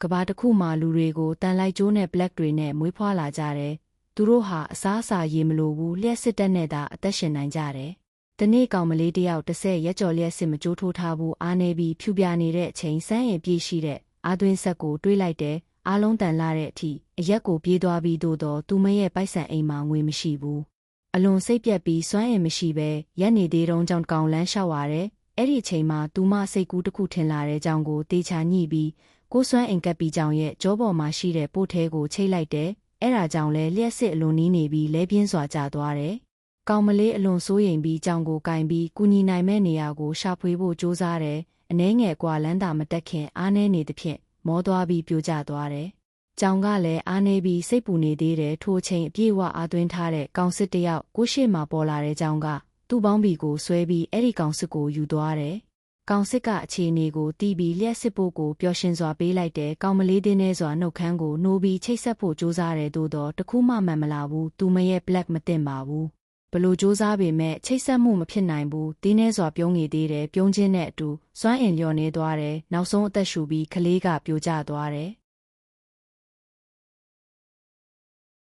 ကဘာတစ်ခုမှာလူတွေကိုတန်လိုက်ကျိုးနဲ့ black တွေနဲ့မွေးဖွားလာကြတယ်။သူတို့ဟာအစားအစာရေမလိုဘူးလျှက်စစ်တက်နဲ့သာအသက်ရှင်နိုင်ကြတယ်။တနေ့ကောင်မလေးတယောက်10ရက်ကျော်လျှက်စစ်မကြိုးထိုးထားဘူးအားနေပြီးဖြူပြနေတဲ့အချိန်စမ်းရင်ပြေးရှိတဲ့အာသွင်းဆက်ကိုတွေးလိုက်တယ်။အားလုံးတန်လာတဲ့အထိအရက်ကိုပြေးသွားပြီးသို့တော့သူမရဲ့ပိုက်ဆံအိမ်မှာငွေမရှိဘူး။အလွန်စိတ်ပြက်ပြီးစွမ်းရင်မရှိပဲရက်နေသေးတုန်းကြောင့်ကောင်လန်းလျှောက်ရတယ်။အဲ့ဒီအချိန်မှာသူမစိတ်ကူးတစ်ခုထင်လာတဲ့ကြောင့်ကိုတေချာညှိပြီးကိုစွမ်းအိမ်ကပ်ပြီးကြောင်ရဲ့ကြောပေါ်မှာရှိတဲ့ပို့ထဲကိုချိတ်လိုက်တယ်။အဲ့ဒါကြောင့်လဲလျှက်စစ်အလွန်နီးနေပြီးလဲပြင်းစွာကျသွားတယ်။ကောင်မလေးအလွန်စိုးရိမ်ပြီးကြောင်ကိုကင်ပြီးကူညီနိုင်မဲ့နေရာကိုရှာဖွေဖို့ကြိုးစားတယ်။အနှဲငယ်ကွာလန်းတာမတက်ခင်အားနေနေသဖြင့်မောသွားပြီးပြိုကျသွားတယ်။ကြောင်ကလည်းအားနေပြီးစိတ်ပူနေသေးတယ်ထိုချိန်အပြည့်အဝအားသွင်းထားတဲ့ကောင်စစ်တယောက်ကိုရှေ့မှာပေါ်လာတဲ့ကြောင်ကသူ့ပေါင်းဘီကိုဆွဲပြီးအဲ့ဒီကောင်စစ်ကိုယူသွားတယ်။ကောင်စစ်ကအခြေအနေကိုတီးပြီးလျှက်စစ်ဖို့ကိုပျော်ရွှင်စွာပေးလိုက်တဲ့ကောင်မလေးတင်းနေစွာနှုတ်ခမ်းကိုနှိုးပြီးချိတ်ဆက်ဖို့ကြိုးစားတယ်သို့တော့တခုမှမှန်မလာဘူးသူမရဲ့ black မတင်ပါဘူးဘလို့ကြိုးစားပေမဲ့ချိတ်ဆက်မှုမဖြစ်နိုင်ဘူးတင်းနေစွာပြုံးနေသေးတယ်ပြုံးခြင်းနဲ့အတူစွမ်းအင်လျော့နေသွားတယ်နောက်ဆုံးအသက်ရှူပြီးကလေးကပြိုကျသွားတယ်